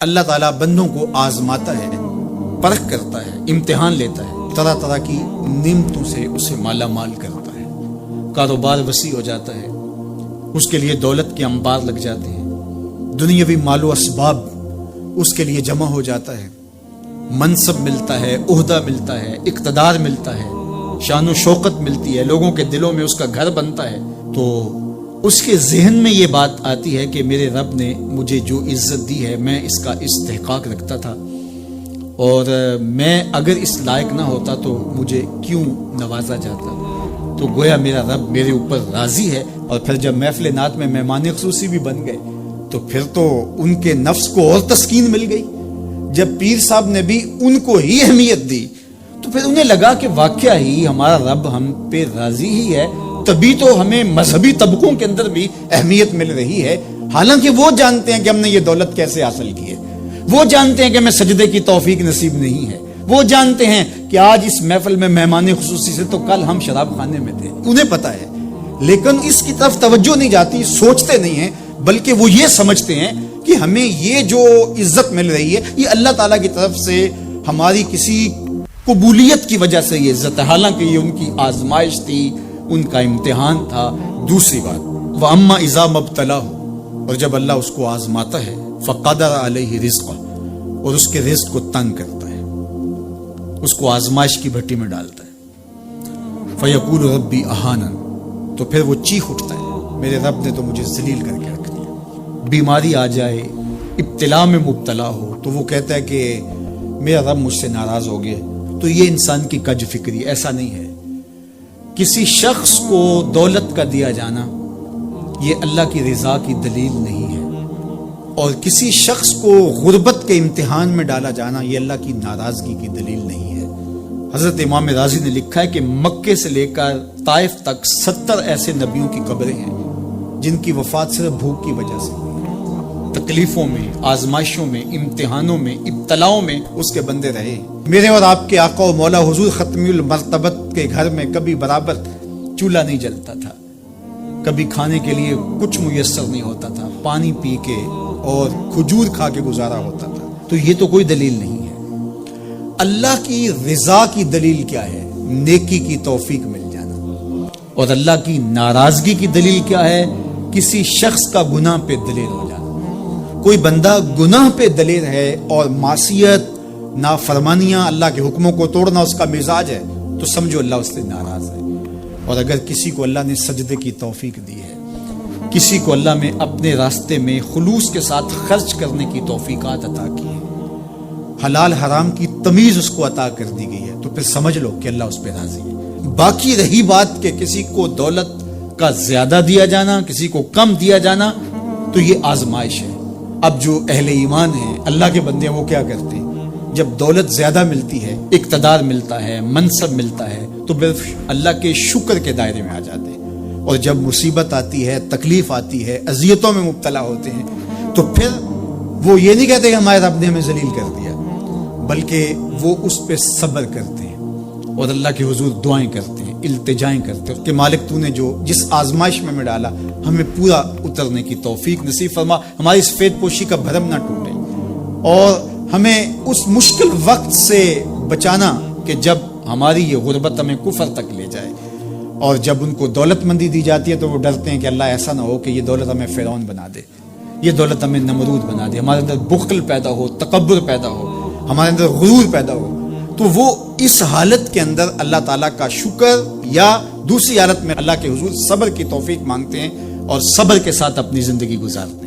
اللہ تعالیٰ بندوں کو آزماتا ہے، پرکھ کرتا ہے، امتحان لیتا ہے، طرح طرح کی نعمتوں سے اسے مالا مال کرتا ہے، کاروبار وسیع ہو جاتا ہے، اس کے لیے دولت کے انبار لگ جاتے ہیں، دنیاوی مال و اسباب اس کے لیے جمع ہو جاتا ہے، منصب ملتا ہے، عہدہ ملتا ہے، اقتدار ملتا ہے، شان و شوکت ملتی ہے، لوگوں کے دلوں میں اس کا گھر بنتا ہے، تو اس کے ذہن میں یہ بات آتی ہے کہ میرے رب نے مجھے جو عزت دی ہے میں اس کا استحقاق رکھتا تھا، اور میں اگر اس لائق نہ ہوتا تو مجھے کیوں نوازا جاتا، تو گویا میرا رب میرے اوپر راضی ہے۔ اور پھر جب محفل نعت میں مہمان خصوصی بھی بن گئے تو پھر تو ان کے نفس کو اور تسکین مل گئی۔ جب پیر صاحب نے بھی ان کو ہی اہمیت دی تو پھر انہیں لگا کہ واقعہ ہی ہمارا رب ہم پہ راضی ہی ہے، تبھی تو ہمیں مذہبی طبقوں کے اندر بھی اہمیت مل رہی ہے، حالانکہ وہ جانتے ہیں کہ ہم نے یہ دولت کیسے حاصل کی ہے، وہ جانتے ہیں کہ ہمیں سجدے کی توفیق نصیب نہیں ہے، وہ جانتے ہیں کہ آج اس محفل میں مہمان خصوصی سے تو کل ہم شراب خانے میں تھے، انہیں پتا ہے، لیکن اس کی طرف توجہ نہیں جاتی، سوچتے نہیں ہیں، بلکہ وہ یہ سمجھتے ہیں کہ ہمیں یہ جو عزت مل رہی ہے یہ اللہ تعالیٰ کی طرف سے ہماری کسی قبولیت کی وجہ سے یہ عزت ہے، حالانکہ یہ ان کی آزمائش تھی، ان کا امتحان تھا۔ دوسری بات، وَأَمَّا إِذَا مَبْتَلَاهُ، اور جب اللہ اس کو آزماتا ہے، فَقَدَرَ عَلَيْهِ رِزْقَهُ، اور اس کے رزق کو تنگ کرتا ہے، اس کو آزمائش کی بھٹی میں ڈالتا ہے، فَيَقُولُ رَبِّي أَهَانَنِ، تو پھر وہ چیخ اٹھتا ہے، میرے رب نے تو مجھے ذلیل کر کے رکھ دیا۔ بیماری آ جائے، ابتلا میں مبتلا ہو تو وہ کہتا ہے کہ میرا رب مجھ سے ناراض ہو گیا، تو یہ انسان کی کج فکری، ایسا نہیں ہے۔ کسی شخص کو دولت کا دیا جانا یہ اللہ کی رضا کی دلیل نہیں ہے، اور کسی شخص کو غربت کے امتحان میں ڈالا جانا یہ اللہ کی ناراضگی کی دلیل نہیں ہے۔ حضرت امام رازی نے لکھا ہے کہ مکے سے لے کر طائف تک 70 ایسے نبیوں کی قبریں ہیں جن کی وفات صرف بھوک کی وجہ سے ہوئی، تکلیفوں میں، آزمائشوں میں، امتحانوں میں، ابتلاؤں میں اس کے بندے رہے۔ میرے اور آپ کے آقا و مولا حضور ختمی المرتبت کے گھر میں کبھی برابر چولہا نہیں جلتا تھا، کبھی کھانے کے لیے کچھ میسر نہیں ہوتا تھا، پانی پی کے اور کھجور کھا کے گزارا ہوتا تھا، تو یہ تو کوئی دلیل نہیں ہے۔ اللہ کی رضا کی دلیل کیا ہے؟ نیکی کی توفیق مل جانا، اور اللہ کی ناراضگی کی دلیل کیا ہے؟ کسی شخص کا گناہ پہ دلیل ہو جانا۔ کوئی بندہ گناہ پہ دلیل ہے اور معصیت، نافرمانیاں، اللہ کے حکموں کو توڑنا اس کا مزاج ہے، تو سمجھو اللہ اس سے ناراض ہے۔ اور اگر کسی کو اللہ نے سجدے کی توفیق دی ہے، کسی کو اللہ نے اپنے راستے میں خلوص کے ساتھ خرچ کرنے کی توفیقات عطا کی ہے، حلال حرام کی تمیز اس کو عطا کر دی گئی ہے، تو پھر سمجھ لو کہ اللہ اس پہ راضی ہے۔ باقی رہی بات کہ کسی کو دولت کا زیادہ دیا جانا، کسی کو کم دیا جانا، تو یہ آزمائش ہے۔ اب جو اہل ایمان ہیں، اللہ کے بندے ہیں، وہ کیا کرتے ہیں؟ جب دولت زیادہ ملتی ہے، اقتدار ملتا ہے، منصب ملتا ہے، تو صرف اللہ کے شکر کے دائرے میں آ جاتے ہیں، اور جب مصیبت آتی ہے، تکلیف آتی ہے، اذیتوں میں مبتلا ہوتے ہیں، تو پھر وہ یہ نہیں کہتے کہ ہمارے رب نے ہمیں ذلیل کر دیا، بلکہ وہ اس پہ صبر کرتے ہیں اور اللہ کے حضور دعائیں کرتے ہیں، التجائیں کرتے ہیں کہ مالک تو نے جو جس آزمائش میں ڈالا ہمیں پورا اترنے کی توفیق نصیب فرما، ہماری سفید پوشی کا بھرم نہ ٹوٹے، اور ہمیں اس مشکل وقت سے بچانا کہ جب ہماری یہ غربت ہمیں کفر تک لے جائے، اور جب ان کو دولت مندی دی جاتی ہے تو وہ ڈرتے ہیں کہ اللہ ایسا نہ ہو کہ یہ دولت ہمیں فرعون بنا دے، یہ دولت ہمیں نمرود بنا دے، ہمارے اندر بخل پیدا ہو، تکبر پیدا ہو، ہمارے اندر غرور پیدا ہو، تو وہ اس حالت کے اندر اللہ تعالیٰ کا شکر یا دوسری حالت میں اللہ کے حضور صبر کی توفیق مانگتے ہیں اور صبر کے ساتھ اپنی زندگی گزارتے ہیں۔